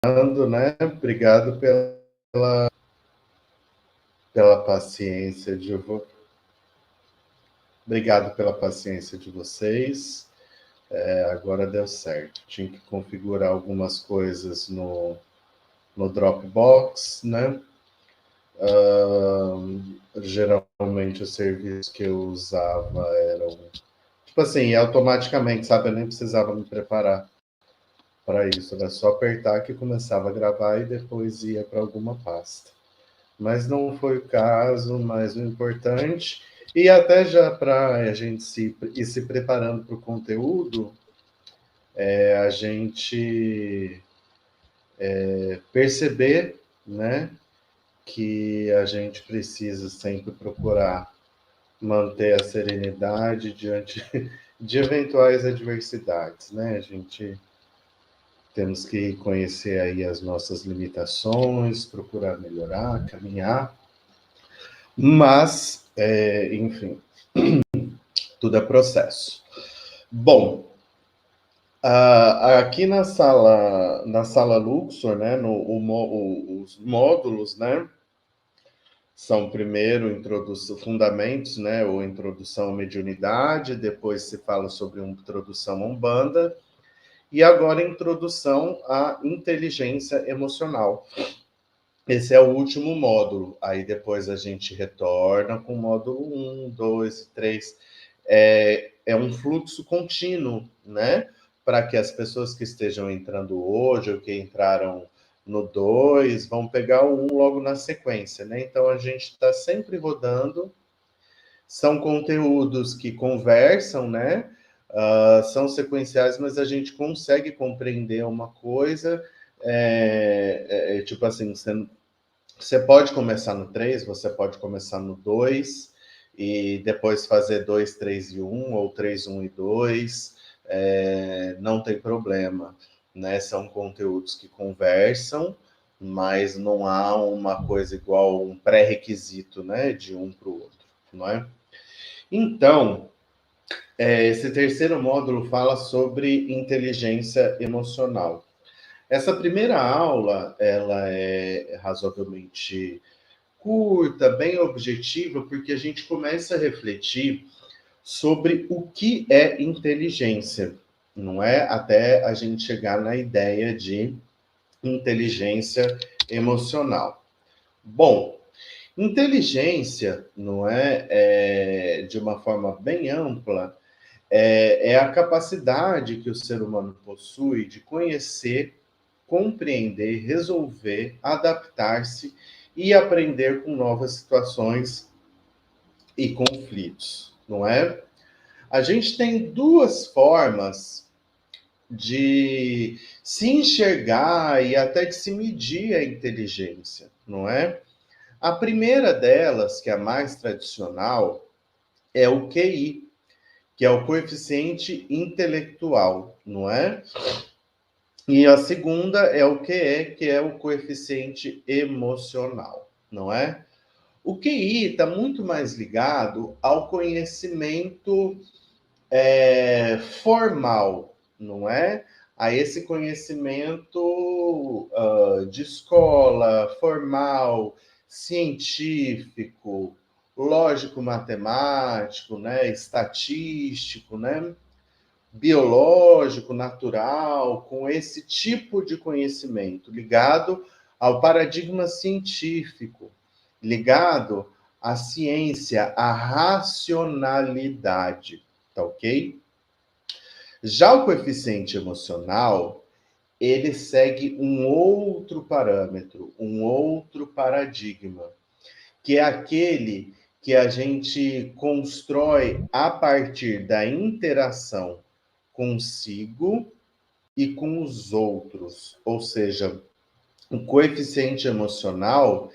né? Obrigado pela paciência Obrigado pela paciência de vocês. Agora deu certo. Tinha que configurar algumas coisas no Dropbox, né? Geralmente os serviços que eu usava eram tipo assim, automaticamente, sabe? Eu nem precisava me preparar para isso. Era só apertar que começava a gravar e depois ia para alguma pasta. Mas não foi o caso, mas o importante, e até já para a gente ir se preparando para o conteúdo, a gente perceber, né, que a gente precisa sempre procurar manter a serenidade diante de eventuais adversidades, né? A gente temos que conhecer aí as nossas limitações, procurar melhorar, caminhar, mas, enfim, tudo é processo. Bom, aqui na sala Luxor, né, os módulos, né, são primeiro introdução, fundamentos, né, ou introdução à mediunidade, depois se fala sobre introdução à Umbanda, e agora introdução à inteligência emocional. Esse é o último módulo. Aí depois a gente retorna com o módulo 1, 2, 3. É um fluxo contínuo, né? Para que as pessoas que estejam entrando hoje ou que entraram no 2 vão pegar o 1 logo na sequência, né? Então a gente está sempre rodando. São conteúdos que conversam, né? São sequenciais, mas a gente consegue compreender uma coisa. Tipo assim, você pode começar no 3, você pode começar no 2, e depois fazer 2, 3 e 1, ou 3, 1 e 2, não tem problema, né? São conteúdos que conversam, mas não há uma coisa igual, um pré-requisito, né, de um para o outro, não é? Então, esse terceiro módulo fala sobre inteligência emocional. Essa primeira aula, ela é razoavelmente curta, bem objetiva, porque a gente começa a refletir sobre o que é inteligência, não é? Até a gente chegar na ideia de inteligência emocional. Bom, inteligência, não de uma forma bem ampla, é a capacidade que o ser humano possui de conhecer, compreender, resolver, adaptar-se e aprender com novas situações e conflitos, não é? A gente tem duas formas de se enxergar e até de se medir a inteligência, não é? A primeira delas, que é a mais tradicional, é o QI, que é o coeficiente intelectual, não é? E a segunda é o QE, que é o coeficiente emocional, não é? O QI está muito mais ligado ao conhecimento formal, não é? A esse conhecimento de escola, formal, científico, lógico-matemático, né? Estatístico, né? Biológico, natural, com esse tipo de conhecimento ligado ao paradigma científico, ligado à ciência, à racionalidade, tá ok? Já o coeficiente emocional, ele segue um outro parâmetro, um outro paradigma, que é aquele que a gente constrói a partir da interação consigo e com os outros. Ou seja, o coeficiente emocional,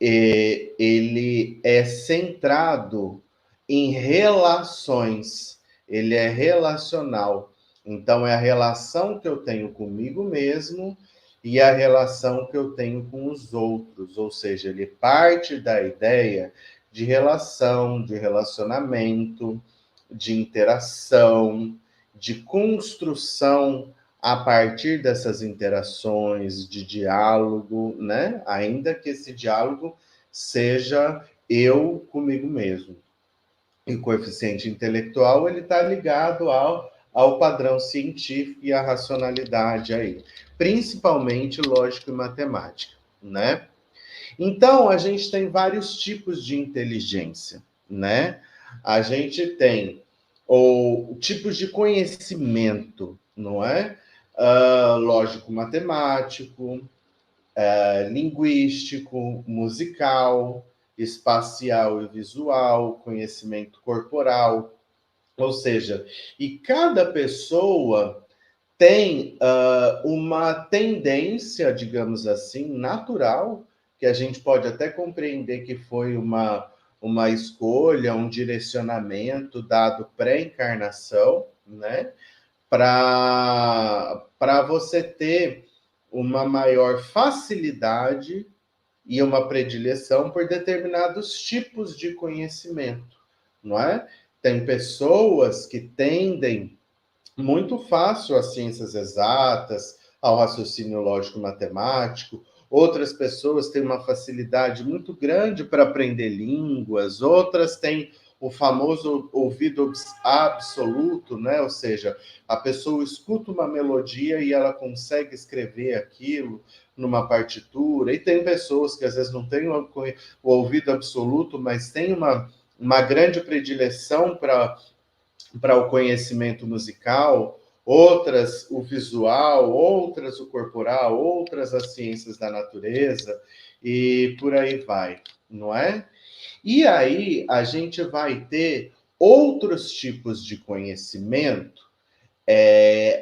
ele é centrado em relações, ele é relacional. Então, é a relação que eu tenho comigo mesmo e a relação que eu tenho com os outros. Ou seja, ele parte da ideia de relação, de relacionamento, de interação, de construção a partir dessas interações de diálogo, né? Ainda que esse diálogo seja eu comigo mesmo. E o coeficiente intelectual ele está ligado ao padrão científico e à racionalidade aí, principalmente lógica e matemática, né? Então, a gente tem vários tipos de inteligência, né? A gente tem tipos de conhecimento, não é? Lógico-matemático, linguístico, musical, espacial e visual, conhecimento corporal, ou seja, e cada pessoa tem uma tendência, digamos assim, natural, que a gente pode até compreender que foi uma escolha, um direcionamento dado pré-encarnação, né? Para você ter uma maior facilidade e uma predileção por determinados tipos de conhecimento, não é? Tem pessoas que tendem muito fácil às ciências exatas, ao raciocínio lógico-matemático. Outras pessoas têm uma facilidade muito grande para aprender línguas, outras têm o famoso ouvido absoluto, né? Ou seja, a pessoa escuta uma melodia e ela consegue escrever aquilo numa partitura. E tem pessoas que às vezes não têm o ouvido absoluto, mas têm uma grande predileção para o conhecimento musical, outras o visual, outras o corporal, outras as ciências da natureza, e por aí vai, não é? E aí a gente vai ter outros tipos de conhecimento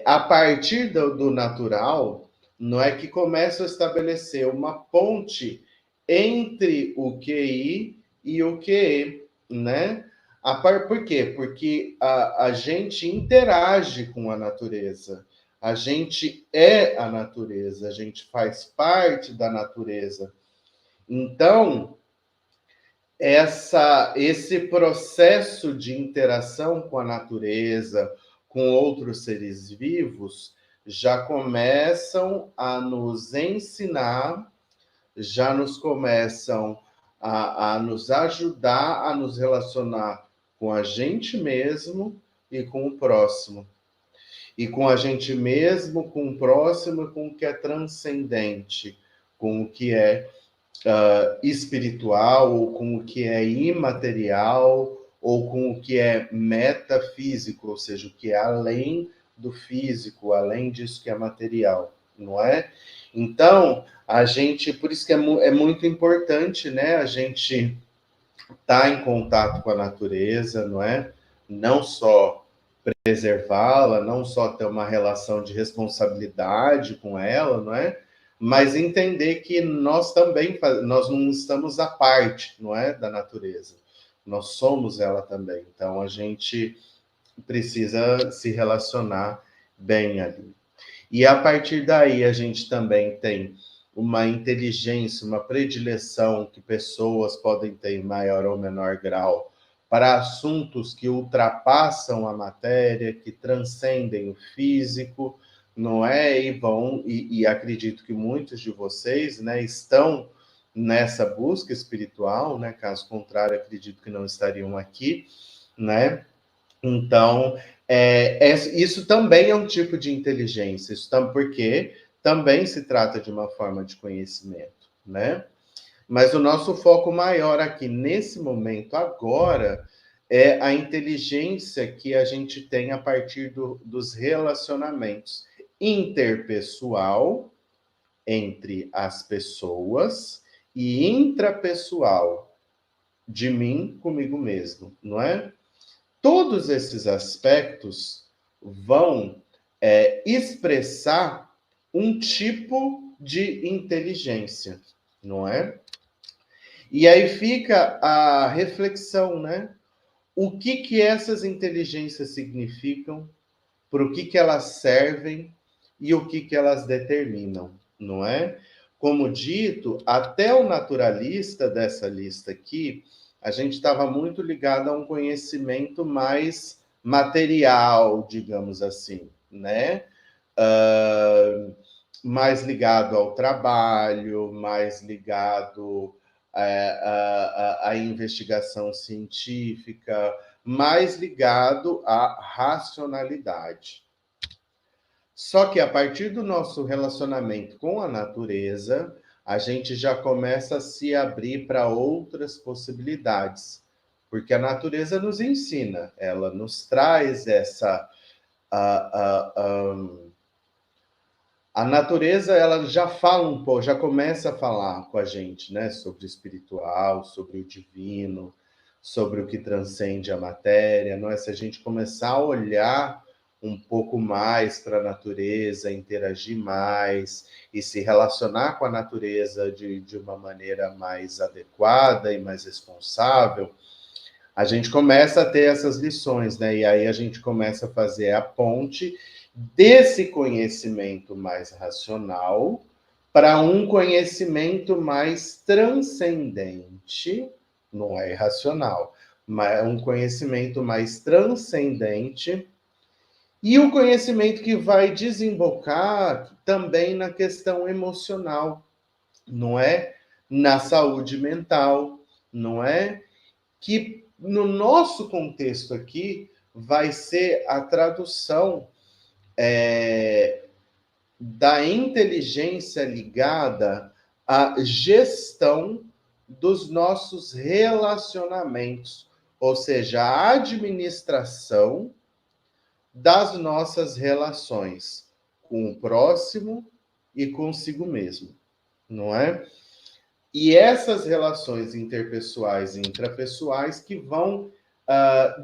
a partir do natural, não é que começa a estabelecer uma ponte entre o QI e o QE, né? Por quê? Porque a gente interage com a natureza, a gente é a natureza, a gente faz parte da natureza. Então, esse processo de interação com a natureza, com outros seres vivos, já começam a nos ensinar, já nos começam a nos ajudar a nos relacionar com a gente mesmo e com o próximo. E com a gente mesmo, com o próximo e com o que é transcendente, com o que é espiritual, ou com o que é imaterial, ou com o que é metafísico, ou seja, o que é além do físico, além disso que é material, não é? Então, a gente, por isso que é muito importante, né, a gente estar em contato com a natureza, não é? Não só preservá-la, não só ter uma relação de responsabilidade com ela, não é? Mas entender que nós também nós não estamos à parte, não é, da natureza. Nós somos ela também. Então a gente precisa se relacionar bem ali. E a partir daí a gente também tem uma inteligência, uma predileção que pessoas podem ter em maior ou menor grau para assuntos que ultrapassam a matéria, que transcendem o físico, não é? E acredito que muitos de vocês, né, estão nessa busca espiritual, né? Caso contrário, acredito que não estariam aqui, né? Então, isso também é um tipo de inteligência, porque também se trata de uma forma de conhecimento, né? Mas o nosso foco maior aqui, nesse momento, agora, é a inteligência que a gente tem a partir dos relacionamentos interpessoal entre as pessoas e intrapessoal de mim comigo mesmo, não é? Todos esses aspectos vão expressar um tipo de inteligência, não é? E aí fica a reflexão, né? O que essas inteligências significam, para o que elas servem e o que elas determinam, não é? Como dito, até o naturalista dessa lista aqui, a gente estava muito ligado a um conhecimento mais material, digamos assim, né? mais ligado ao trabalho, mais ligado à investigação científica, mais ligado à racionalidade. Só que a partir do nosso relacionamento com a natureza, a gente já começa a se abrir para outras possibilidades, porque a natureza nos ensina, ela nos traz essa a natureza, ela já fala um pouco, já começa a falar com a gente, né, sobre o espiritual, sobre o divino, sobre o que transcende a matéria, não é? Se a gente começar a olhar um pouco mais para a natureza, interagir mais e se relacionar com a natureza de uma maneira mais adequada e mais responsável, a gente começa a ter essas lições, né? E aí a gente começa a fazer a ponte desse conhecimento mais racional para um conhecimento mais transcendente, não é irracional, mas um conhecimento mais transcendente e o conhecimento que vai desembocar também na questão emocional, não é? Na saúde mental, não é? Que no nosso contexto aqui vai ser a tradução da inteligência ligada à gestão dos nossos relacionamentos, ou seja, a administração das nossas relações com o próximo e consigo mesmo, não é? E essas relações interpessoais e intrapessoais que vão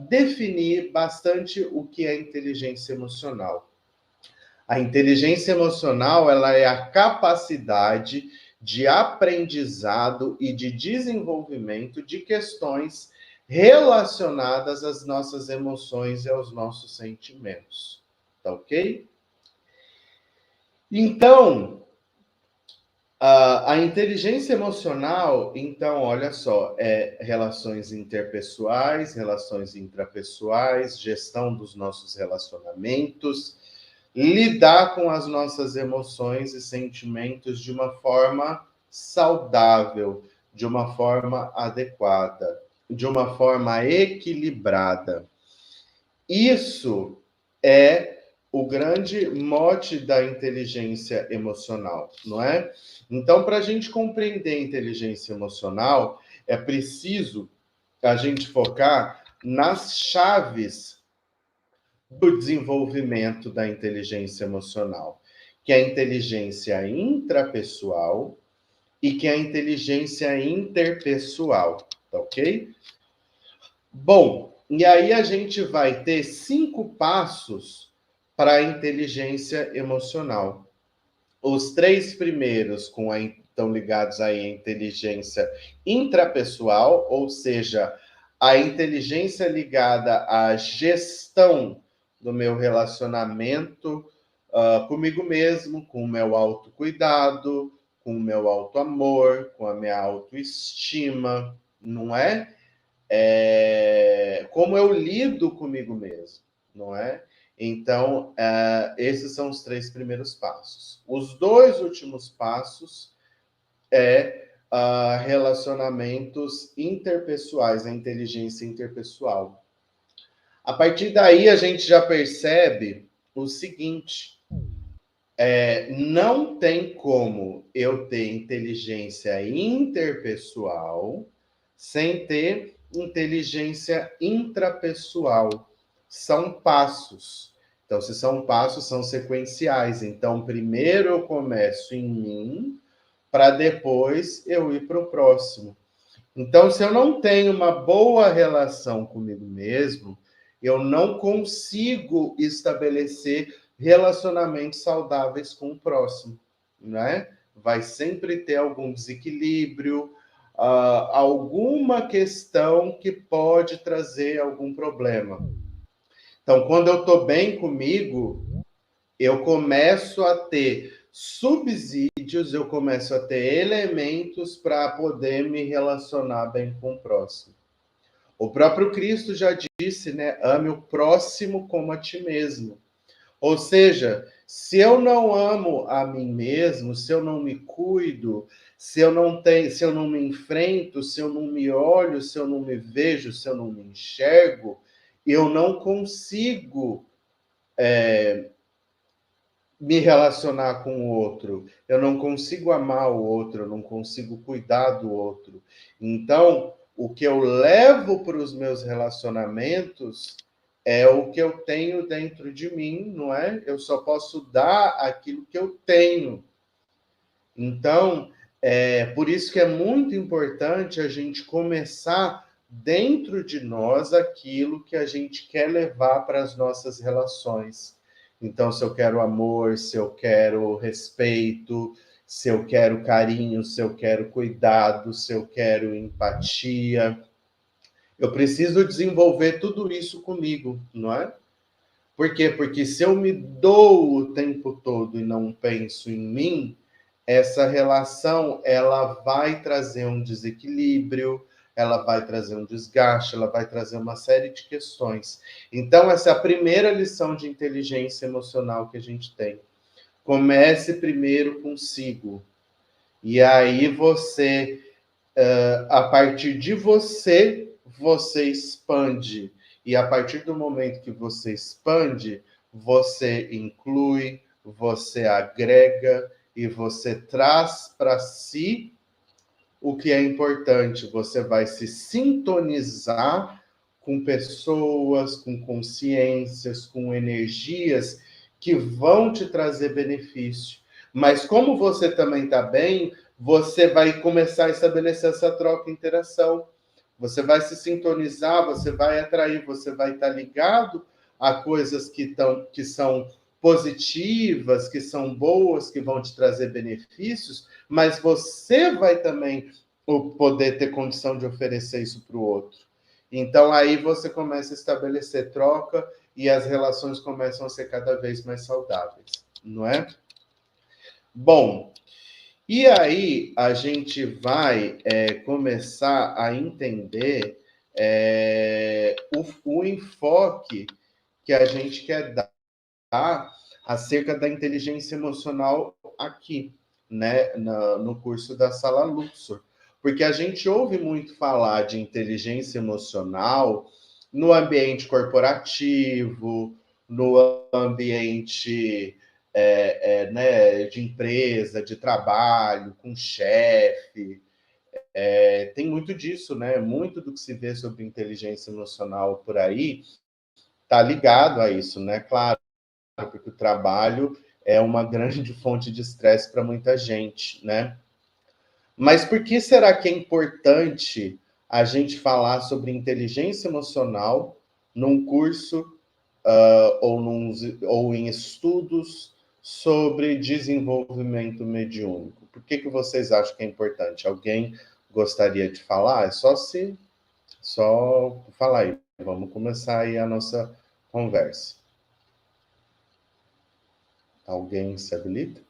definir bastante o que é inteligência emocional. A inteligência emocional, ela é a capacidade de aprendizado e de desenvolvimento de questões relacionadas às nossas emoções e aos nossos sentimentos. Tá ok? Então, a inteligência emocional, então, olha só, é relações interpessoais, relações intrapessoais, gestão dos nossos relacionamentos, lidar com as nossas emoções e sentimentos de uma forma saudável, de uma forma adequada, de uma forma equilibrada. Isso é o grande mote da inteligência emocional, não é? Então, para a gente compreender a inteligência emocional, é preciso a gente focar nas chaves do desenvolvimento da inteligência emocional, que é a inteligência intrapessoal e que é a inteligência interpessoal, tá ok? Bom, e aí a gente vai ter 5 passos para a inteligência emocional. Os 3 primeiros estão ligados aí à inteligência intrapessoal, ou seja, a inteligência ligada à gestão do meu relacionamento comigo mesmo, com o meu autocuidado, com o meu autoamor, com a minha autoestima, não é? Como eu lido comigo mesmo, não é? Então, esses são os 3 primeiros passos. Os 2 últimos passos relacionamentos interpessoais, a inteligência interpessoal. A partir daí, a gente já percebe o seguinte: não tem como eu ter inteligência interpessoal sem ter inteligência intrapessoal. São passos. Então, se são passos, são sequenciais. Então, primeiro eu começo em mim, para depois eu ir para o próximo. Então, se eu não tenho uma boa relação comigo mesmo, eu não consigo estabelecer relacionamentos saudáveis com o próximo, né? Vai sempre ter algum desequilíbrio, alguma questão que pode trazer algum problema. Então, quando eu estou bem comigo, eu começo a ter subsídios, eu começo a ter elementos para poder me relacionar bem com o próximo. O próprio Cristo já disse, né? Ame o próximo como a ti mesmo. Ou seja, Se eu não amo a mim mesmo, se eu não me cuido, se eu não me enfrento, se eu não me olho, se eu não me vejo, se eu não me enxergo, eu não consigo me relacionar com o outro, eu não consigo amar o outro, eu não consigo cuidar do outro. Então, o que eu levo para os meus relacionamentos é o que eu tenho dentro de mim, não é? Eu só posso dar aquilo que eu tenho. Então, por isso que é muito importante a gente começar dentro de nós aquilo que a gente quer levar para as nossas relações. Então, se eu quero amor, se eu quero respeito, se eu quero carinho, se eu quero cuidado, se eu quero empatia, eu preciso desenvolver tudo isso comigo, não é? Por quê? Porque se eu me dou o tempo todo e não penso em mim, essa relação ela vai trazer um desequilíbrio, ela vai trazer um desgaste, ela vai trazer uma série de questões. Então, essa é a primeira lição de inteligência emocional que a gente tem. Comece primeiro consigo. E aí você, a partir de você, você expande. E a partir do momento que você expande, você inclui, você agrega e você traz para si o que é importante. Você vai se sintonizar com pessoas, com consciências, com energias que vão te trazer benefício. Mas como você também está bem, você vai começar a estabelecer essa troca e interação. Você vai se sintonizar, você vai atrair, você vai estar ligado a coisas que são positivas, que são boas, que vão te trazer benefícios, mas você vai também poder ter condição de oferecer isso para o outro. Então aí você começa a estabelecer troca e as relações começam a ser cada vez mais saudáveis, não é? Bom, e aí a gente vai começar a entender o enfoque que a gente quer dar acerca da inteligência emocional aqui, né, no curso da Sala Luxor. Porque a gente ouve muito falar de inteligência emocional no ambiente corporativo, no ambiente né, de empresa, de trabalho, com chefe. Tem muito disso, né? Muito do que se vê sobre inteligência emocional por aí está ligado a isso, né? Claro, porque o trabalho é uma grande fonte de estresse para muita gente, né? Mas por que será que é importante a gente falar sobre inteligência emocional num curso ou em estudos sobre desenvolvimento mediúnico? Por que vocês acham que é importante? Alguém gostaria de falar? Só falar aí. Vamos começar aí a nossa conversa. Alguém se habilita?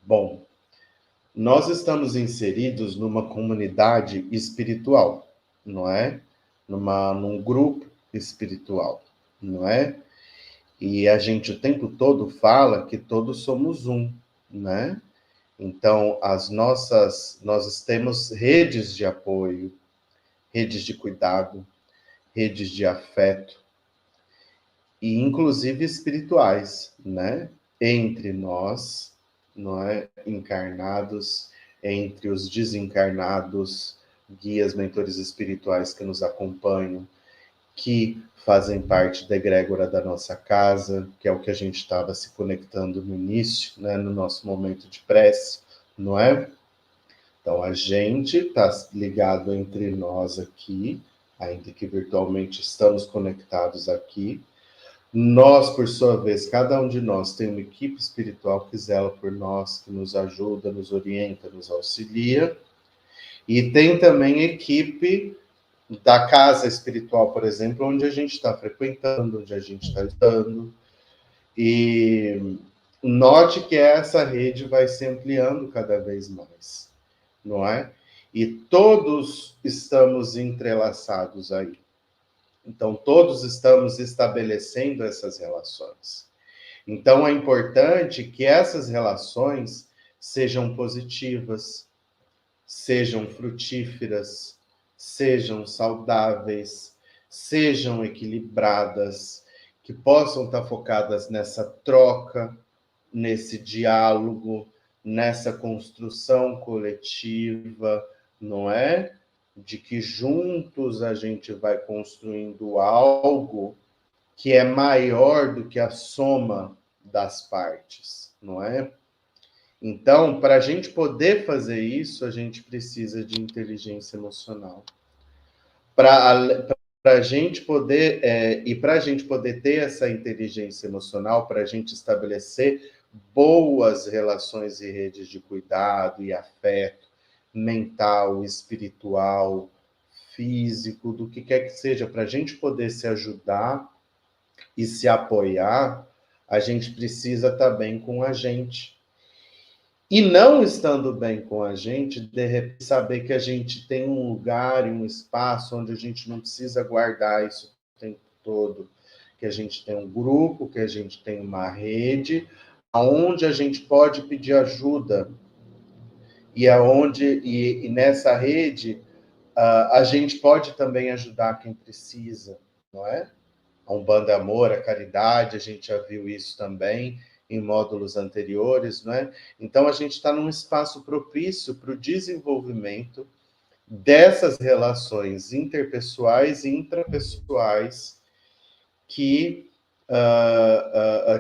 Bom, nós estamos inseridos numa comunidade espiritual, não é? Num grupo espiritual, não é? E a gente o tempo todo fala que todos somos um, né? Então, nós temos redes de apoio, redes de cuidado, redes de afeto, e inclusive espirituais, né? Entre nós, não é? Encarnados, entre os desencarnados, guias, mentores espirituais que nos acompanham, que fazem parte da egrégora da nossa casa, que é o que a gente estava se conectando no início, né? No nosso momento de prece, não é? Então, a gente está ligado entre nós aqui, ainda que virtualmente estamos conectados aqui. Nós, por sua vez, cada um de nós tem uma equipe espiritual que zela por nós, que nos ajuda, nos orienta, nos auxilia. E tem também equipe da casa espiritual, por exemplo, onde a gente está frequentando, onde a gente está estudando. E note que essa rede vai se ampliando cada vez mais, não é? E todos estamos entrelaçados aí. Então, todos estamos estabelecendo essas relações. Então, é importante que essas relações sejam positivas, sejam frutíferas, sejam saudáveis, sejam equilibradas, que possam estar focadas nessa troca, nesse diálogo, nessa construção coletiva, não é? De que juntos a gente vai construindo algo que é maior do que a soma das partes, não é? Então, para a gente poder fazer isso, a gente precisa de inteligência emocional. Para a gente poder, para a gente poder ter essa inteligência emocional, para a gente estabelecer boas relações e redes de cuidado e afeto, mental, espiritual, físico, do que quer que seja, para a gente poder se ajudar e se apoiar, a gente precisa estar bem com a gente. E não estando bem com a gente, de repente saber que a gente tem um lugar e um espaço onde a gente não precisa guardar isso o tempo todo, que a gente tem um grupo, que a gente tem uma rede, onde a gente pode pedir ajuda, e nessa rede a gente pode também ajudar quem precisa, não é? A Umbanda Amor, a caridade, a gente já viu isso também em módulos anteriores, não é? Então, a gente está num espaço propício para o desenvolvimento dessas relações interpessoais e intrapessoais que,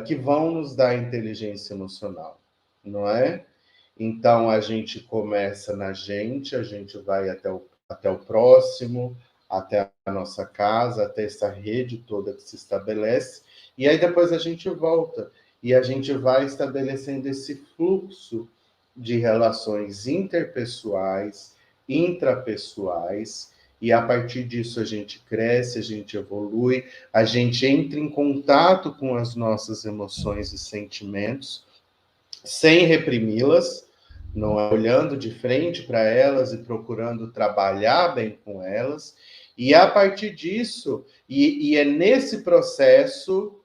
que vão nos dar inteligência emocional, não é? Então, a gente começa na gente, a gente vai até o próximo, até a nossa casa, até essa rede toda que se estabelece, e aí depois a gente volta, e a gente vai estabelecendo esse fluxo de relações interpessoais, intrapessoais, e a partir disso a gente cresce, a gente evolui, a gente entra em contato com as nossas emoções e sentimentos, sem reprimi-las, não é olhando de frente para elas e procurando trabalhar bem com elas, e a partir disso, e é nesse processo,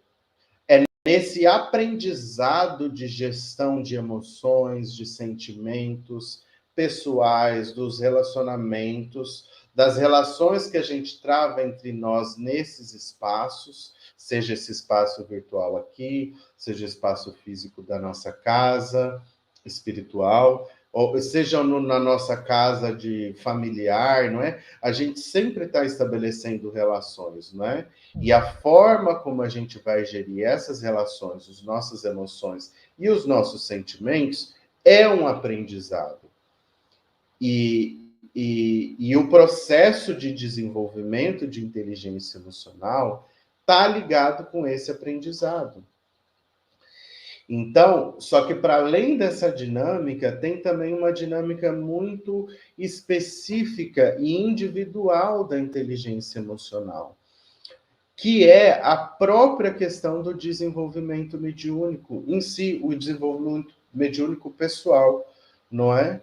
é nesse aprendizado de gestão de emoções, de sentimentos pessoais, dos relacionamentos, das relações que a gente trava entre nós nesses espaços, seja esse espaço virtual aqui, seja o espaço físico da nossa casa espiritual, ou seja na nossa casa de familiar, não é? A gente sempre está estabelecendo relações, não é? E a forma como a gente vai gerir essas relações, as nossas emoções e os nossos sentimentos é um aprendizado. E o processo de desenvolvimento de inteligência emocional está ligado com esse aprendizado. Então, só que para além dessa dinâmica, tem também uma dinâmica muito específica e individual da inteligência emocional, que é a própria questão do desenvolvimento mediúnico em si, o desenvolvimento mediúnico pessoal, não é?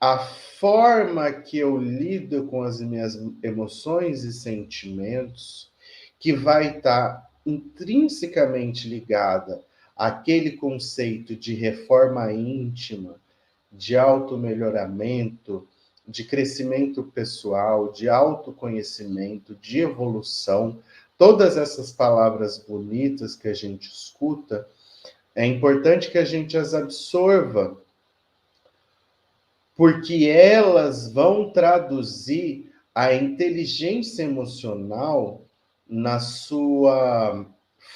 A forma que eu lido com as minhas emoções e sentimentos, que vai estar intrinsecamente ligada àquele conceito de reforma íntima, de automelhoramento, de crescimento pessoal, de autoconhecimento, de evolução, todas essas palavras bonitas que a gente escuta, é importante que a gente as absorva, porque elas vão traduzir a inteligência emocional na sua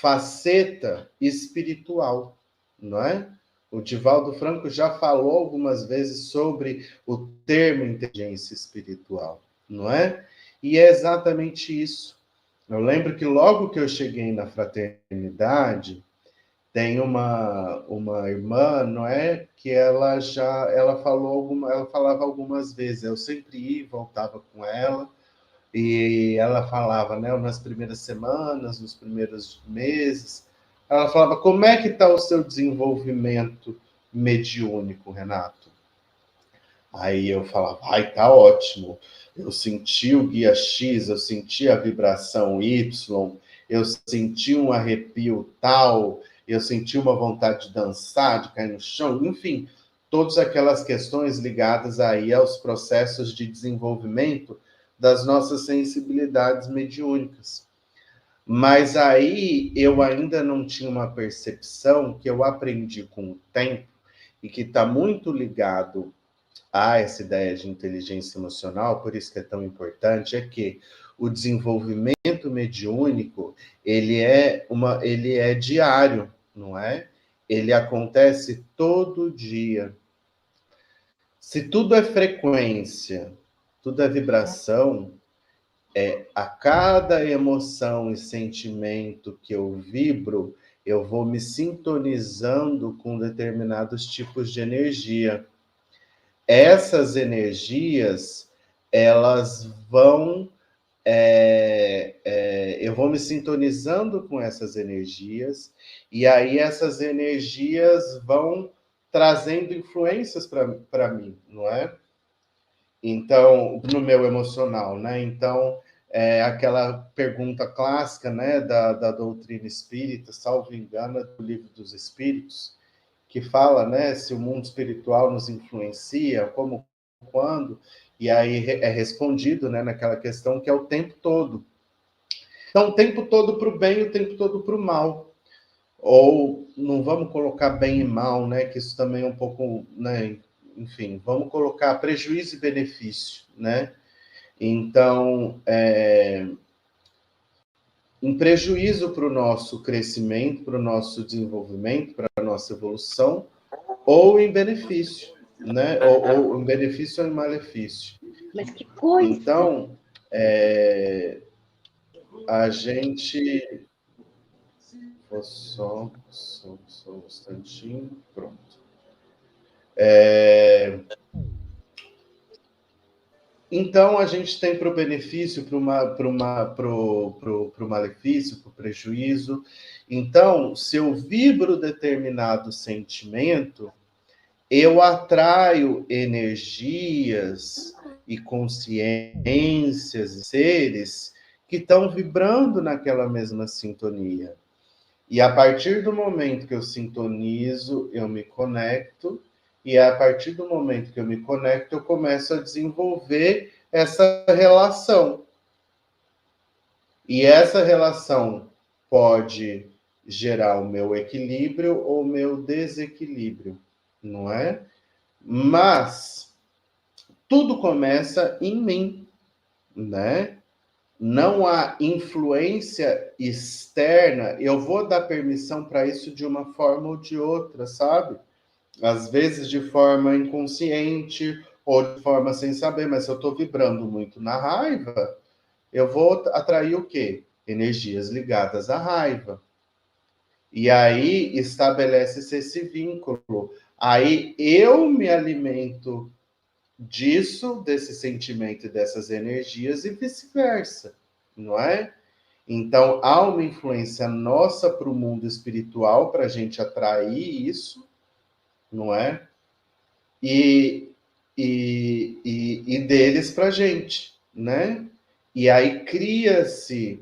faceta espiritual, não é? O Divaldo Franco já falou algumas vezes sobre o termo inteligência espiritual, não é? E é exatamente isso. Eu lembro que logo que eu cheguei na fraternidade, tem uma irmã, não é, que ela falava algumas vezes, eu sempre ia e voltava com ela, e ela falava, né, nas primeiras semanas, nos primeiros meses, ela falava: como é que está o seu desenvolvimento mediúnico, Renato? Aí eu falava, ai, tá ótimo. Eu senti o guia X, eu senti a vibração Y, eu senti um arrepio tal, eu senti uma vontade de dançar, de cair no chão, enfim, todas aquelas questões ligadas aí aos processos de desenvolvimento das nossas sensibilidades mediúnicas. Mas aí eu ainda não tinha uma percepção que eu aprendi com o tempo e que está muito ligado a essa ideia de inteligência emocional, por isso que é tão importante, é que o desenvolvimento mediúnico, ele é diário, não é? Ele acontece todo dia. Se tudo é frequência, tudo é vibração, a cada emoção e sentimento que eu vibro, eu vou me sintonizando com determinados tipos de energia. Essas energias, elas vão... eu vou me sintonizando com essas energias, e aí essas energias vão trazendo influências para mim, não é? Então, no meu emocional, né? Então, aquela pergunta clássica, né, da doutrina espírita, salvo engano, é do Livro dos Espíritos, que fala, né, se o mundo espiritual nos influencia, como, quando, e aí é respondido, né, naquela questão que é o tempo todo. Então, o tempo todo para o bem e o tempo todo para o mal. Ou não vamos colocar bem e mal, né, que isso também é um pouco, né, enfim, vamos colocar prejuízo e benefício, né? Então, um prejuízo para o nosso crescimento, para o nosso desenvolvimento, para a nossa evolução, ou em benefício, né? Ou em benefício ou em malefício. Mas que coisa! Então, a gente... Vou só um instantinho, pronto. Então, a gente tem para o benefício, para o malefício, para o prejuízo. Então, se eu vibro determinado sentimento, eu atraio energias e consciências e seres que estão vibrando naquela mesma sintonia. E a partir do momento que eu sintonizo, eu me conecto, e a partir do momento que eu me conecto, eu começo a desenvolver essa relação. E essa relação pode gerar o meu equilíbrio ou o meu desequilíbrio, não é? Mas tudo começa em mim, né? Não há influência externa, eu vou dar permissão para isso de uma forma ou de outra, sabe? Às vezes de forma inconsciente ou de forma sem saber, mas se eu estou vibrando muito na raiva, eu vou atrair o quê? Energias ligadas à raiva. E aí estabelece-se esse vínculo. Aí eu me alimento disso, desse sentimento e dessas energias, e vice-versa, não é? Então, há uma influência nossa para o mundo espiritual, para a gente atrair isso, não é? E deles para a gente, né? E aí cria-se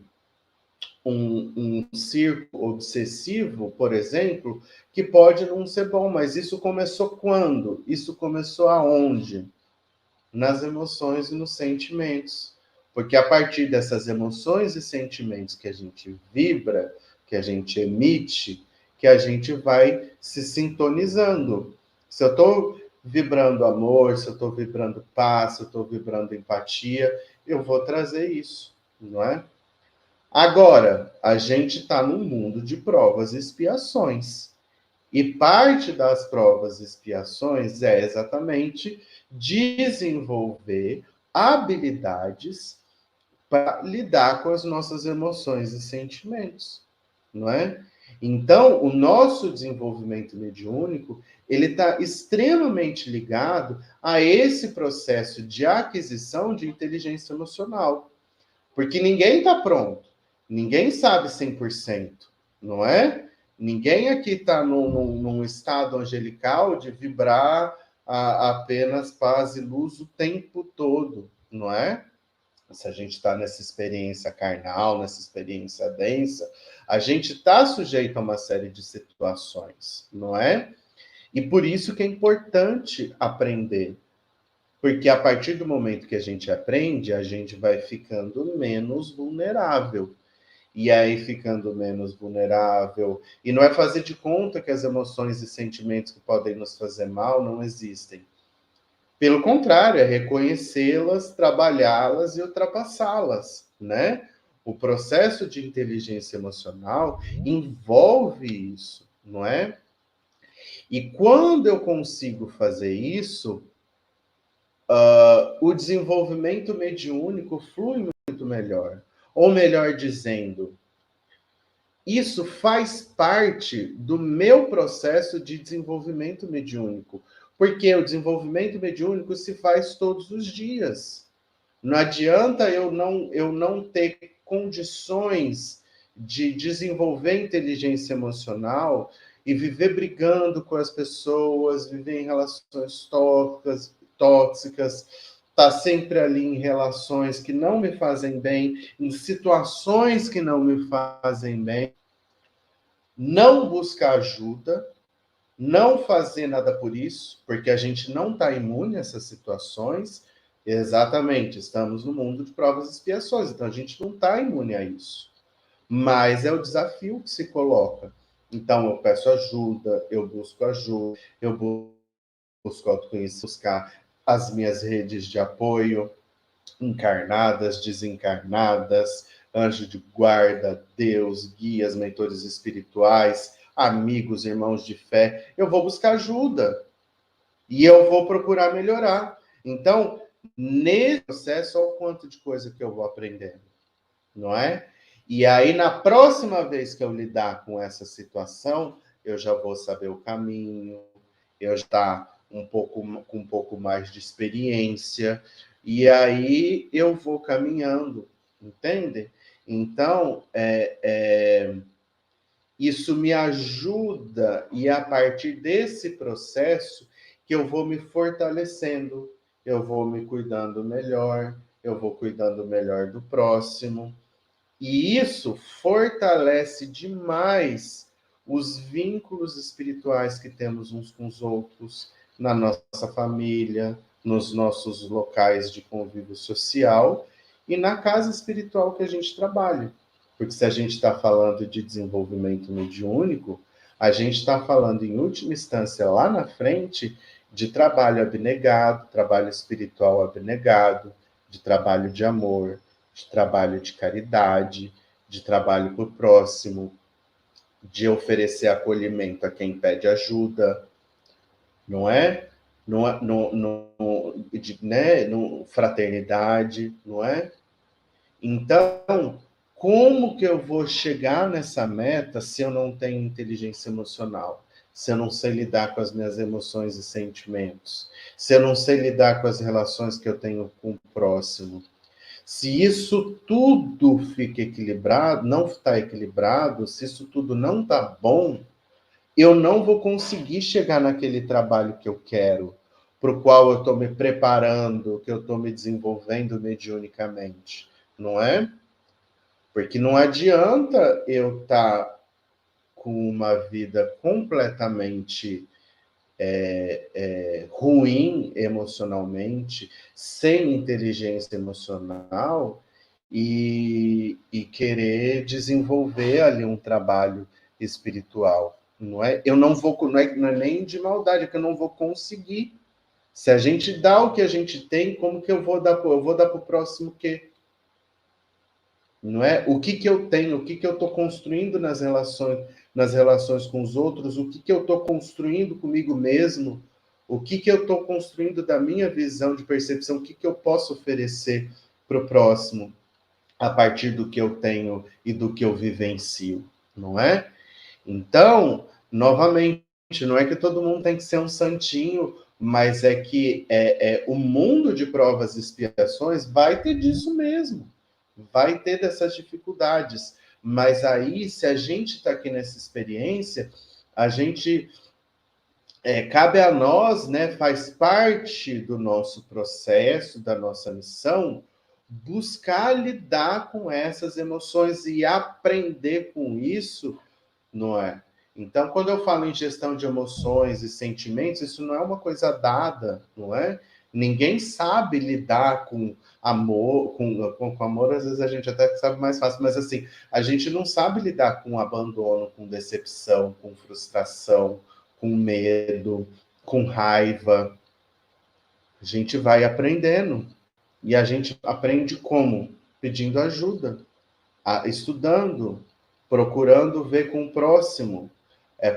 um círculo obsessivo, por exemplo, que pode não ser bom, mas isso começou quando? Isso começou aonde? Nas emoções e nos sentimentos. Porque a partir dessas emoções e sentimentos que a gente vibra, que a gente emite, que a gente vai se sintonizando. Se eu estou vibrando amor, se eu estou vibrando paz, se eu estou vibrando empatia, eu vou trazer isso, não é? Agora, a gente está num mundo de provas e expiações. E parte das provas e expiações é exatamente desenvolver habilidades para lidar com as nossas emoções e sentimentos, não é? Então, o nosso desenvolvimento mediúnico, ele está extremamente ligado a esse processo de aquisição de inteligência emocional. Porque ninguém está pronto, ninguém sabe 100%, não é? Ninguém aqui está num estado angelical de vibrar apenas paz e luz o tempo todo, não é? Se a gente está nessa experiência carnal, nessa experiência densa, a gente está sujeito a uma série de situações, não é? E por isso que é importante aprender, porque a partir do momento que a gente aprende, a gente vai ficando menos vulnerável. E aí, ficando menos vulnerável, e não é fazer de conta que as emoções e sentimentos que podem nos fazer mal não existem. Pelo contrário, é reconhecê-las, trabalhá-las e ultrapassá-las, né? O processo de inteligência emocional envolve isso, não é? E quando eu consigo fazer isso, o desenvolvimento mediúnico flui muito melhor. Ou melhor dizendo, isso faz parte do meu processo de desenvolvimento mediúnico, porque o desenvolvimento mediúnico se faz todos os dias. Não adianta eu não ter condições de desenvolver inteligência emocional e viver brigando com as pessoas, viver em relações tóxicas, estar sempre ali em relações que não me fazem bem, em situações que não me fazem bem, não buscar ajuda, não fazer nada por isso, porque a gente não está imune a essas situações. Exatamente, estamos no mundo de provas e expiações, então a gente não está imune a isso. Mas é o desafio que se coloca. Então eu peço ajuda, eu busco autoconhecer, buscar as minhas redes de apoio, encarnadas, desencarnadas, anjo de guarda, Deus, guias, mentores espirituais, amigos, irmãos de fé. Eu vou buscar ajuda e eu vou procurar melhorar. Então, nesse processo, olha o quanto de coisa que eu vou aprendendo, não é? E aí, na próxima vez que eu lidar com essa situação, eu já vou saber o caminho, eu já com um pouco mais de experiência, e aí eu vou caminhando, entende? Então, isso me ajuda, e a partir desse processo que eu vou me fortalecendo, eu vou me cuidando melhor, eu vou cuidando melhor do próximo, e isso fortalece demais os vínculos espirituais que temos uns com os outros, na nossa família, nos nossos locais de convívio social e na casa espiritual que a gente trabalha. Porque se a gente está falando de desenvolvimento mediúnico, a gente está falando, em última instância, lá na frente, de trabalho abnegado, trabalho espiritual abnegado, de trabalho de amor, de trabalho de caridade, de trabalho para o próximo, de oferecer acolhimento a quem pede ajuda, não é? Fraternidade, não é? Então, como que eu vou chegar nessa meta se eu não tenho inteligência emocional? Se eu não sei lidar com as minhas emoções e sentimentos? Se eu não sei lidar com as relações que eu tenho com o próximo? Se isso tudo fica equilibrado, não está equilibrado, se isso tudo não está bom, eu não vou conseguir chegar naquele trabalho que eu quero, para o qual eu estou me preparando, que eu estou me desenvolvendo mediunicamente, não é? Porque não adianta eu estar com uma vida completamente ruim emocionalmente, sem inteligência emocional, e querer desenvolver ali um trabalho espiritual. Não é? Eu não vou, não é nem de maldade, é que eu não vou conseguir. Se a gente dá o que a gente tem, como que eu vou dar? Eu vou dar para o próximo o quê? Não é? O que eu tenho, o que eu estou construindo nas relações com os outros, o que eu estou construindo comigo mesmo, o que eu estou construindo da minha visão de percepção, o que eu posso oferecer para o próximo a partir do que eu tenho e do que eu vivencio, não é? Então, novamente, não é que todo mundo tem que ser um santinho, mas é que o mundo de provas e expiações vai ter disso mesmo, vai ter dessas dificuldades. Mas aí, se a gente está aqui nessa experiência, a gente cabe a nós, né, faz parte do nosso processo, da nossa missão, buscar lidar com essas emoções e aprender com isso, não é? Então, quando eu falo em gestão de emoções e sentimentos, isso não é uma coisa dada, não é? Ninguém sabe lidar com amor, com amor, às vezes a gente até sabe mais fácil, mas assim, a gente não sabe lidar com abandono, com decepção, com frustração, com medo, com raiva. A gente vai aprendendo. E a gente aprende como? Pedindo ajuda, estudando, procurando ver com o próximo,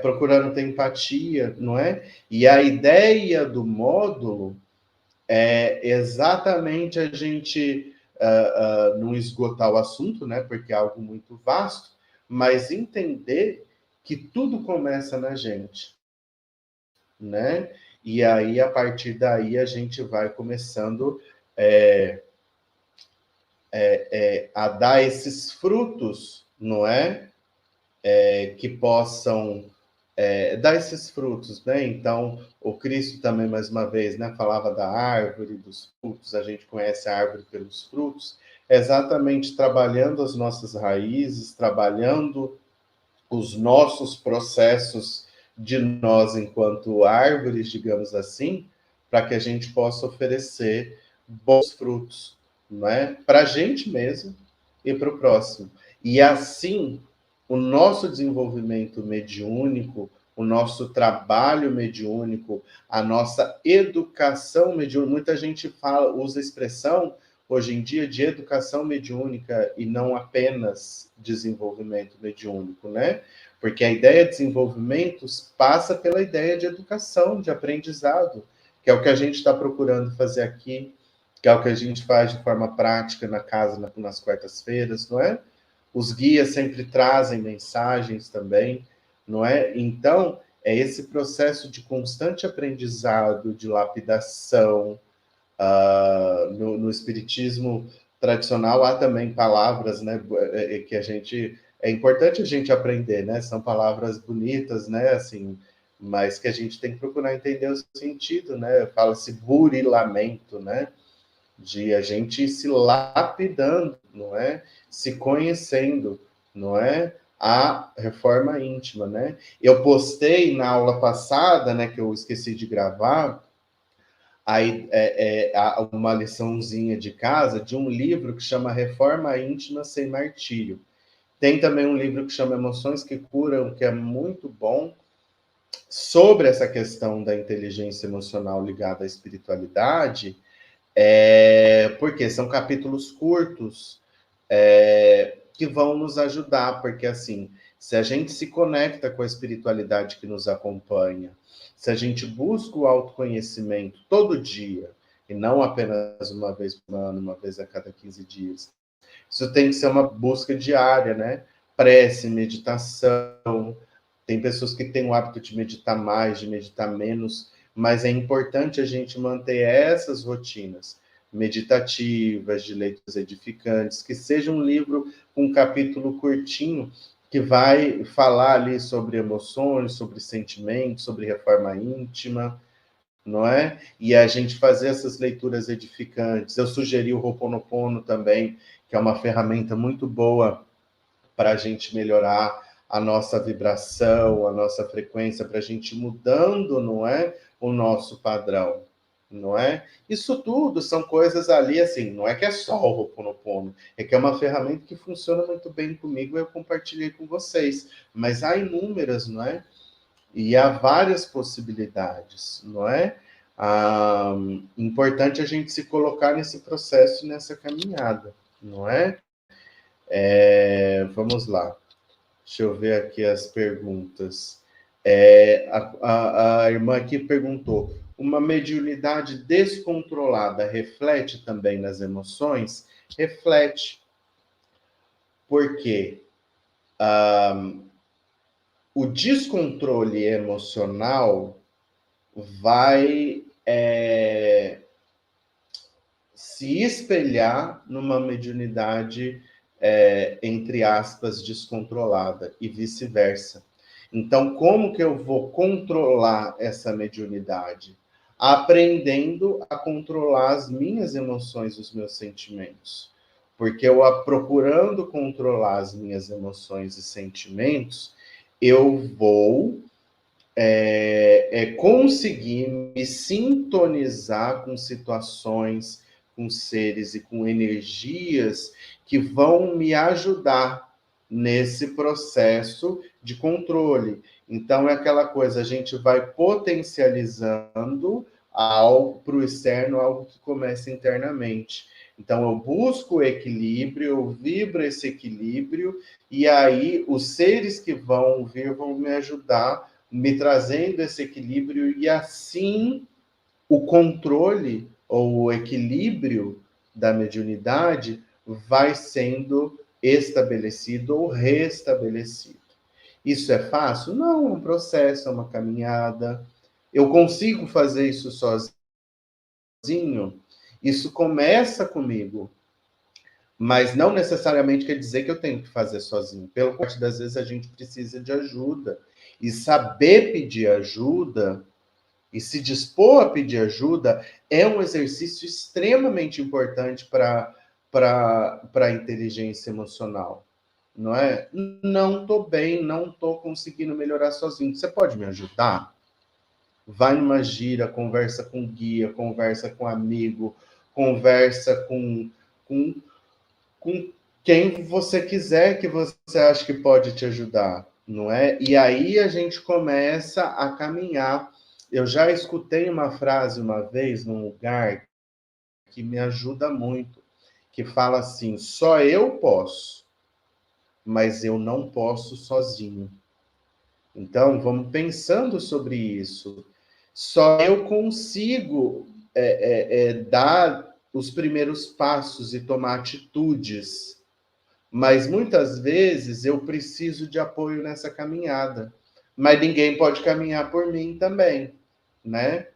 procurando ter empatia, não é? E a ideia do módulo é exatamente a gente não esgotar o assunto, né? Porque é algo muito vasto, mas entender que tudo começa na gente, né? E aí, a partir daí, a gente vai começando a dar esses frutos, não é? Que possam dar esses frutos, né? Então, o Cristo também, mais uma vez, né, falava da árvore, dos frutos, a gente conhece a árvore pelos frutos, exatamente trabalhando as nossas raízes, trabalhando os nossos processos de nós enquanto árvores, digamos assim, para que a gente possa oferecer bons frutos, não é? Para a gente mesmo e para o próximo. E assim, o nosso desenvolvimento mediúnico, o nosso trabalho mediúnico, a nossa educação mediúnica, muita gente fala, usa a expressão hoje em dia de educação mediúnica e não apenas desenvolvimento mediúnico, né? Porque a ideia de desenvolvimento passa pela ideia de educação, de aprendizado, que é o que a gente está procurando fazer aqui, que é o que a gente faz de forma prática na casa nas quartas-feiras, não é? Os guias sempre trazem mensagens também, não é? Então, é esse processo de constante aprendizado, de lapidação. No espiritismo tradicional há também palavras, né, que a gente é importante a gente aprender, né? São palavras bonitas, né? Assim, mas que a gente tem que procurar entender o sentido, né? Fala-se burilamento, né? De a gente ir se lapidando, não é? Se conhecendo, não é? A reforma íntima, né? Eu postei na aula passada, né, que eu esqueci de gravar, aí uma liçãozinha de casa de um livro que chama Reforma Íntima Sem Martírio. Tem também um livro que chama Emoções que Curam, que é muito bom, sobre essa questão da inteligência emocional ligada à espiritualidade, porque são capítulos curtos, que vão nos ajudar, porque assim, se a gente se conecta com a espiritualidade que nos acompanha, se a gente busca o autoconhecimento todo dia, e não apenas uma vez por ano, uma vez a cada 15 dias, isso tem que ser uma busca diária, né? Prece, meditação. Tem pessoas que têm o hábito de meditar mais, de meditar menos, mas é importante a gente manter essas rotinas meditativas, de leituras edificantes, que seja um livro com um capítulo curtinho, que vai falar ali sobre emoções, sobre sentimentos, sobre reforma íntima, não é? E a gente fazer essas leituras edificantes. Eu sugeri o Ho'oponopono também, que é uma ferramenta muito boa para a gente melhorar a nossa vibração, a nossa frequência, para a gente ir mudando, não é? O nosso padrão, não é? Isso tudo são coisas ali, assim, não é que é só o Ho'oponopono, é que é uma ferramenta que funciona muito bem comigo e eu compartilhei com vocês. Mas há inúmeras, não é? E há várias possibilidades, não é? Importante a gente se colocar nesse processo, nessa caminhada, não é? Vamos lá. Deixa eu ver aqui as perguntas. A irmã aqui perguntou: uma mediunidade descontrolada reflete também nas emoções? Reflete, porque o descontrole emocional vai se espelhar numa mediunidade, entre aspas, descontrolada, e vice-versa. Então, como que eu vou controlar essa mediunidade? Aprendendo a controlar as minhas emoções, os meus sentimentos. Porque eu, procurando controlar as minhas emoções e sentimentos, eu vou conseguir me sintonizar com situações, com seres e com energias que vão me ajudar nesse processo de controle. Então, é aquela coisa, a gente vai potencializando algo para o externo, algo que começa internamente. Então, eu busco o equilíbrio, eu vibro esse equilíbrio, e aí os seres que vão vir vão me ajudar, me trazendo esse equilíbrio, e assim o controle ou o equilíbrio da mediunidade vai sendo estabelecido ou restabelecido. Isso é fácil? Não, é um processo, é uma caminhada. Eu consigo fazer isso sozinho? Isso começa comigo, mas não necessariamente quer dizer que eu tenho que fazer sozinho. Pelo contrário, das vezes a gente precisa de ajuda. E saber pedir ajuda e se dispor a pedir ajuda é um exercício extremamente importante para a inteligência emocional, não é? Não estou bem, não estou conseguindo melhorar sozinho. Você pode me ajudar? Vai numa gira, conversa com guia, conversa com amigo, conversa com, com quem você quiser que você acha que pode te ajudar, não é? E aí a gente começa a caminhar. Eu já escutei uma frase uma vez num lugar que me ajuda muito, que fala assim: só eu posso, mas eu não posso sozinho. Então, vamos pensando sobre isso. Só eu consigo dar os primeiros passos e tomar atitudes, mas muitas vezes eu preciso de apoio nessa caminhada. Mas ninguém pode caminhar por mim também, né?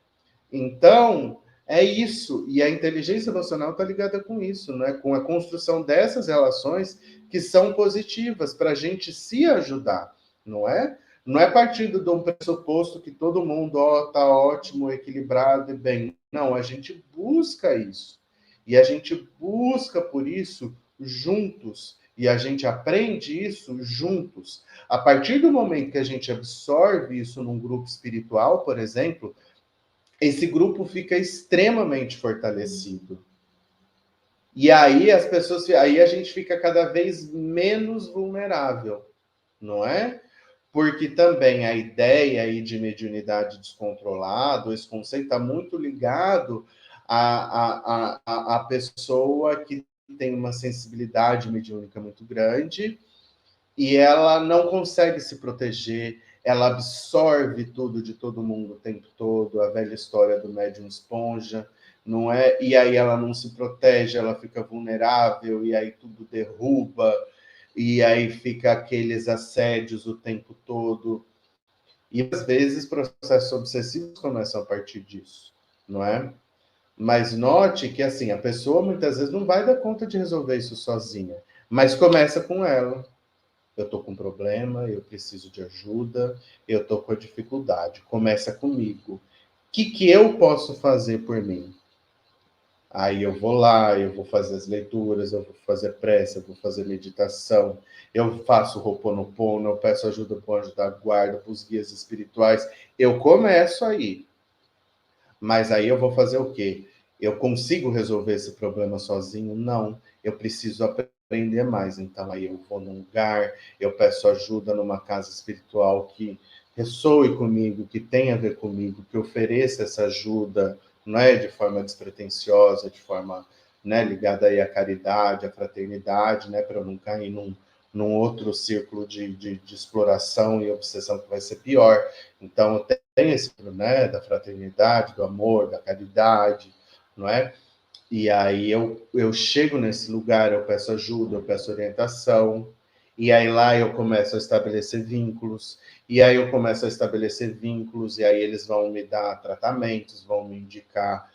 Então, é isso. E a inteligência emocional está ligada com isso, né? Com a construção dessas relações que são positivas para a gente se ajudar, não é? Não é partindo de um pressuposto que todo mundo está ótimo, equilibrado e bem. Não, a gente busca isso. E a gente busca por isso juntos. E a gente aprende isso juntos. A partir do momento que a gente absorve isso num grupo espiritual, por exemplo, esse grupo fica extremamente fortalecido. E aí as pessoas, aí a gente fica cada vez menos vulnerável, não é? Porque também a ideia aí de mediunidade descontrolada, esse conceito está muito ligado à pessoa que tem uma sensibilidade mediúnica muito grande e ela não consegue se proteger, ela absorve tudo de todo mundo o tempo todo, a velha história do médium esponja, não é? E aí ela não se protege, ela fica vulnerável, e aí tudo derruba, e aí fica aqueles assédios o tempo todo. E às vezes processos obsessivos começam a partir disso, não é? Mas note que assim, a pessoa muitas vezes não vai dar conta de resolver isso sozinha, mas começa com ela. Eu estou com problema, eu preciso de ajuda, eu estou com dificuldade. Começa comigo. O que eu posso fazer por mim? Aí eu vou lá, eu vou fazer as leituras, eu vou fazer prece, eu vou fazer meditação, eu faço Ho'oponopono, eu peço ajuda para o anjo da guarda, para os guias espirituais. Eu começo aí. Mas aí eu vou fazer o quê? Eu consigo resolver esse problema sozinho? Não. Eu preciso aprender mais. Então aí eu vou num lugar, eu peço ajuda numa casa espiritual que ressoe comigo, que tenha a ver comigo, que ofereça essa ajuda, não é de forma despretensiosa, de forma, né, ligada aí à caridade, à fraternidade, né, para eu não cair num outro círculo de exploração e obsessão que vai ser pior. Então, tem esse, né, da fraternidade, do amor, da caridade, não é? E aí eu chego nesse lugar, eu peço ajuda, eu peço orientação, e aí lá eu começo a estabelecer vínculos, e aí eu começo a estabelecer vínculos, e aí eles vão me dar tratamentos, vão me indicar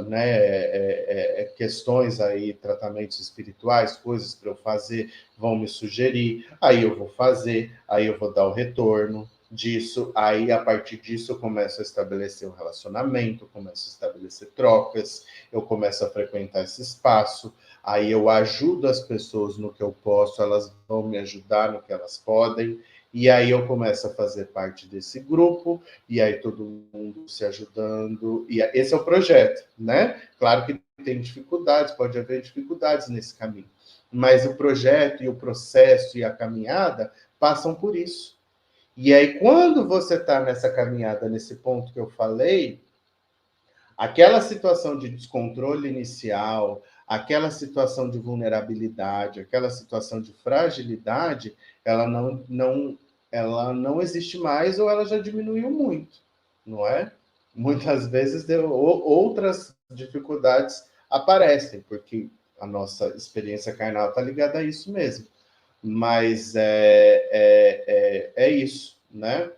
né, questões aí, tratamentos espirituais, coisas para eu fazer, vão me sugerir, aí eu vou fazer, aí eu vou dar o retorno disso, aí a partir disso eu começo a estabelecer um relacionamento, eu começo a estabelecer trocas, eu começo a frequentar esse espaço, aí eu ajudo as pessoas no que eu posso, elas vão me ajudar no que elas podem, e aí eu começo a fazer parte desse grupo, e aí todo mundo se ajudando, e esse é o projeto, né? Claro que tem dificuldades, pode haver dificuldades nesse caminho, mas o projeto e o processo e a caminhada passam por isso. E aí, quando você está nessa caminhada, nesse ponto que eu falei, aquela situação de descontrole inicial, aquela situação de vulnerabilidade, aquela situação de fragilidade, ela não existe mais ou ela já diminuiu muito, não é? Muitas vezes outras dificuldades aparecem, porque a nossa experiência carnal está ligada a isso mesmo. Mas é isso, né?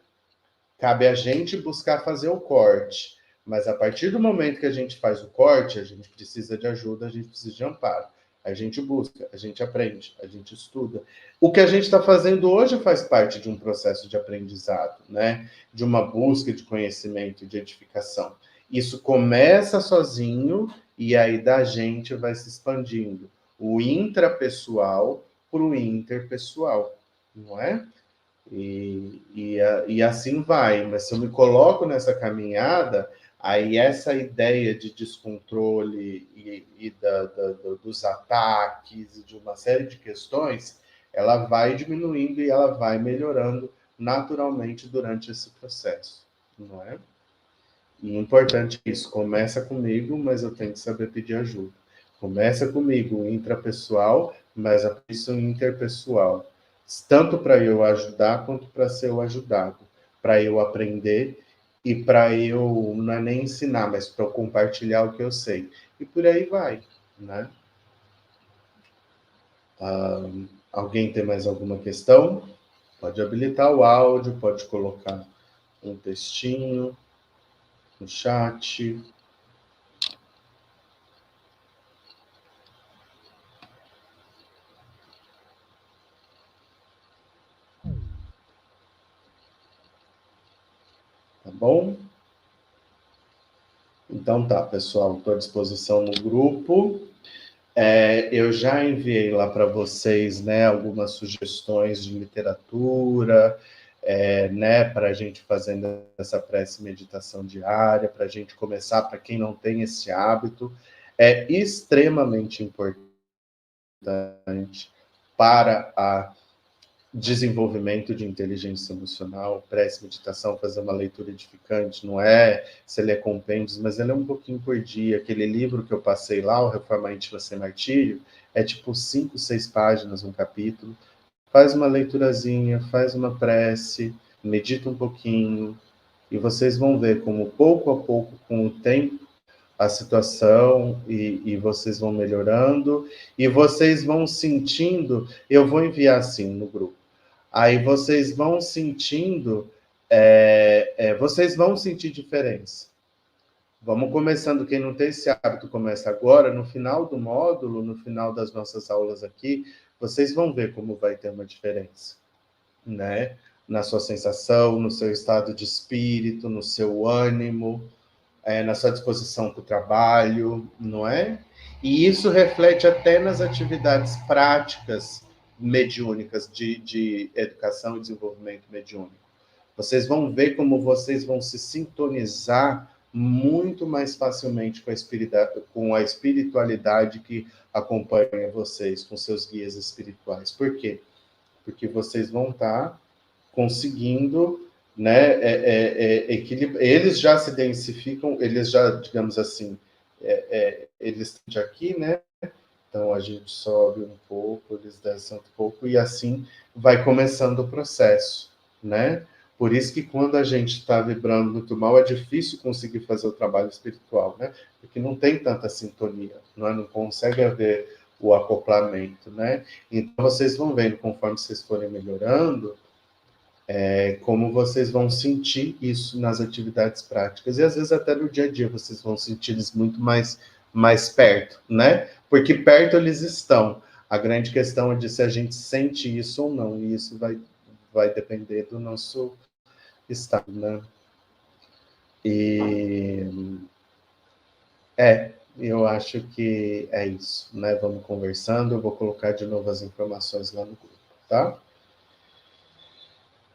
Cabe a gente buscar fazer o corte. Mas a partir do momento que a gente faz o corte, a gente precisa de ajuda, a gente precisa de amparo. A gente busca, a gente aprende, a gente estuda. O que a gente está fazendo hoje faz parte de um processo de aprendizado, né? De uma busca de conhecimento, de edificação. Isso começa sozinho e aí da gente vai se expandindo. O intrapessoal para o interpessoal, não é? E assim vai. Mas se eu me coloco nessa caminhada, aí essa ideia de descontrole dos ataques e de uma série de questões, ela vai diminuindo e ela vai melhorando naturalmente durante esse processo, não é? E é importante isso, começa comigo, mas eu tenho que saber pedir ajuda. Começa comigo, intrapessoal, mas isso interpessoal. Tanto para eu ajudar, quanto para ser eu ajudado. Para eu aprender e para eu, não é nem ensinar, mas para eu compartilhar o que eu sei. E por aí vai, né? Alguém tem mais alguma questão? Pode habilitar o áudio, pode colocar um textinho no chat. Tá bom? Então tá, pessoal, estou à disposição no grupo. Eu já enviei lá para vocês, né, algumas sugestões de literatura, né, para a gente fazendo essa prece e meditação diária, para a gente começar, para quem não tem esse hábito, é extremamente importante para a desenvolvimento de inteligência emocional, prece, meditação, fazer uma leitura edificante, não é se ler compêndios, mas ele é um pouquinho por dia. Aquele livro que eu passei lá, o Reforma Íntima Sem Martírio, é tipo 5, 6 páginas, um capítulo. Faz uma leiturazinha, faz uma prece, medita um pouquinho, e vocês vão ver como pouco a pouco, com o tempo, a situação e vocês vão melhorando, e vocês vão sentindo, eu vou enviar assim no grupo, aí vocês vão sentindo, vocês vão sentir diferença. Vamos começando, quem não tem esse hábito começa agora, no final do módulo, no final das nossas aulas aqui, vocês vão ver como vai ter uma diferença, né? Na sua sensação, no seu estado de espírito, no seu ânimo, na sua disposição para o trabalho, não é? E isso reflete até nas atividades práticas mediúnicas de educação e desenvolvimento mediúnico. Vocês vão ver como vocês vão se sintonizar muito mais facilmente com a espiritualidade que acompanha vocês, com seus guias espirituais. Por quê? Porque vocês vão estar conseguindo, né, eles já se densificam, eles já, digamos assim, eles estão aqui, né? Então a gente sobe um pouco, eles descem um pouco, e assim vai começando o processo, né? Por isso que quando a gente está vibrando muito mal, é difícil conseguir fazer o trabalho espiritual, né? Porque não tem tanta sintonia, não consegue haver o acoplamento, né? Então vocês vão vendo, conforme vocês forem melhorando, Como vocês vão sentir isso nas atividades práticas. E às vezes até no dia a dia vocês vão sentir eles muito mais perto, né? Porque perto eles estão. A grande questão é de se a gente sente isso ou não. E isso vai depender do nosso estado, né? E eu acho que é isso, né? Vamos conversando. Eu vou colocar de novo as informações lá no grupo, tá?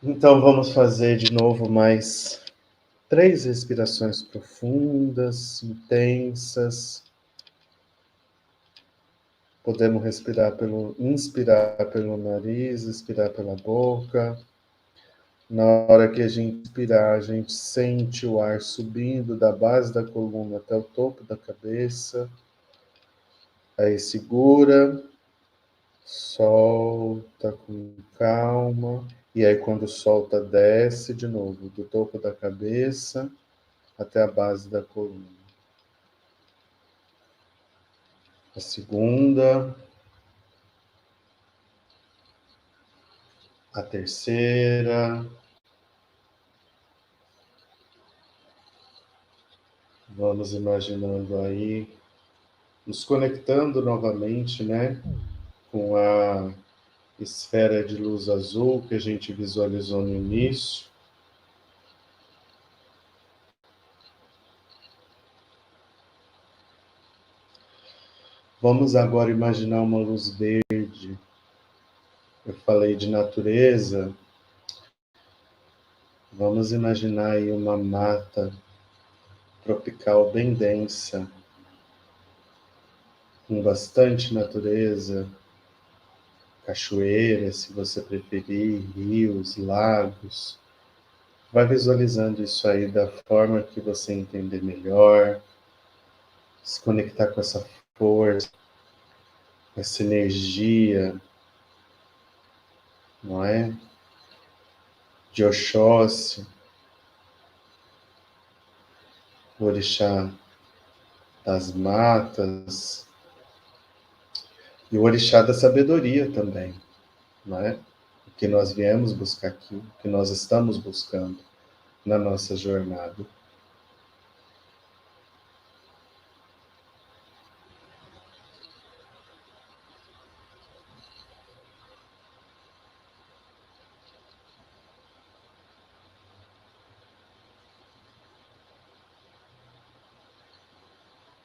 Então vamos fazer de novo mais 3 respirações profundas, intensas. Podemos inspirar pelo nariz, expirar pela boca. Na hora que a gente inspirar, a gente sente o ar subindo da base da coluna até o topo da cabeça. Aí segura, solta com calma. E aí quando solta, desce de novo, do topo da cabeça até a base da coluna. A segunda, a terceira. Vamos imaginando aí, nos conectando novamente, né, com a esfera de luz azul que a gente visualizou no início. Vamos agora imaginar uma luz verde. Eu falei de natureza. Vamos imaginar aí uma mata tropical bem densa, com bastante natureza, cachoeiras, se você preferir, rios, lagos. Vai visualizando isso aí da forma que você entender melhor, se conectar com essa força, com essa energia, não é? De Oxóssi, o orixá das matas, e o orixá da sabedoria também, não é? O que nós viemos buscar aqui, o que nós estamos buscando na nossa jornada.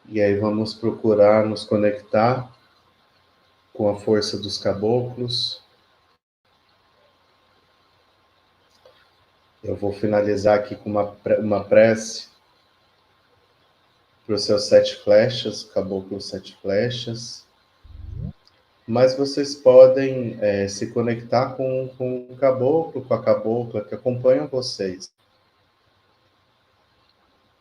E aí vamos procurar nos conectar com a força dos caboclos. Eu vou finalizar aqui com uma prece para os seus 7 flechas, caboclo 7 flechas. Mas vocês podem se conectar com o caboclo, com a cabocla que acompanham vocês.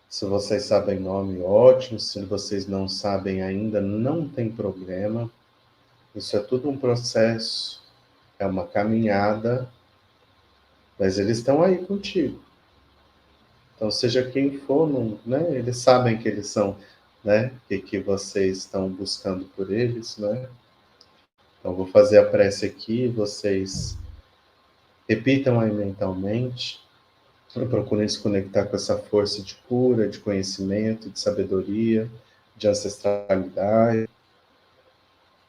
Se vocês sabem nome, ótimo. Se vocês não sabem ainda, não tem problema. Isso é tudo um processo, é uma caminhada, mas eles estão aí contigo. Então, seja quem for, não, né? Eles sabem que eles são, né? Que vocês estão buscando por eles, né? Então, vou fazer a prece aqui, vocês repitam aí mentalmente. Procurem se conectar com essa força de cura, de conhecimento, de sabedoria, de ancestralidade.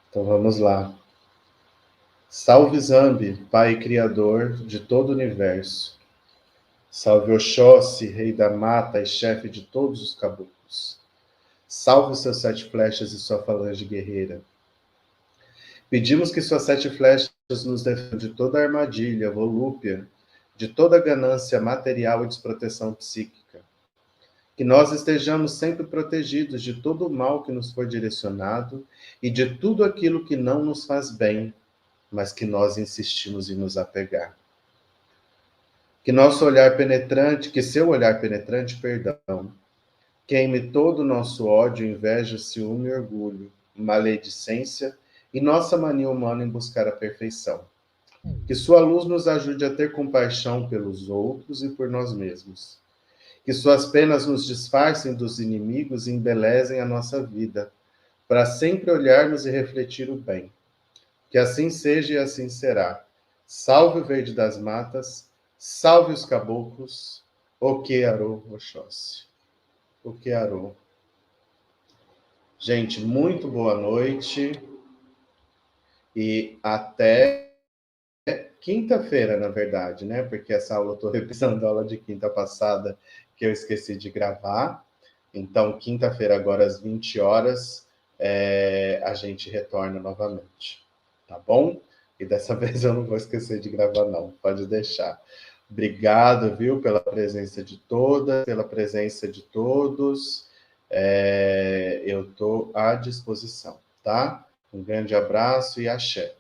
Então vamos lá. Salve Zambi, Pai Criador de todo o universo. Salve Oxóssi, Rei da Mata e chefe de todos os caboclos. Salve seus 7 flechas e sua falange guerreira. Pedimos que suas 7 flechas nos defendam de toda armadilha, volúpia, de toda ganância material e desproteção psíquica. Que nós estejamos sempre protegidos de todo o mal que nos for direcionado e de tudo aquilo que não nos faz bem, mas que nós insistimos em nos apegar. Que nosso olhar penetrante, que seu olhar penetrante, perdão, queime todo o nosso ódio, inveja, ciúme e orgulho, maledicência e nossa mania humana em buscar a perfeição. Que sua luz nos ajude a ter compaixão pelos outros e por nós mesmos. Que suas penas nos disfarcem dos inimigos e embelezem a nossa vida, para sempre olharmos e refletir o bem. Que assim seja e assim será. Salve o verde das matas, Salve os caboclos. Okearô, Oxóssi. Okearô. Gente, muito boa noite. E até quinta-feira, na verdade, né? Porque essa aula eu estou revisando a aula de quinta passada, que eu esqueci de gravar. Então, quinta-feira, agora às 20 horas, a gente retorna novamente. Tá bom? E dessa vez eu não vou esquecer de gravar, não. Pode deixar. Obrigado, viu, pela presença de todas, pela presença de todos. Eu estou à disposição, tá? Um grande abraço e axé.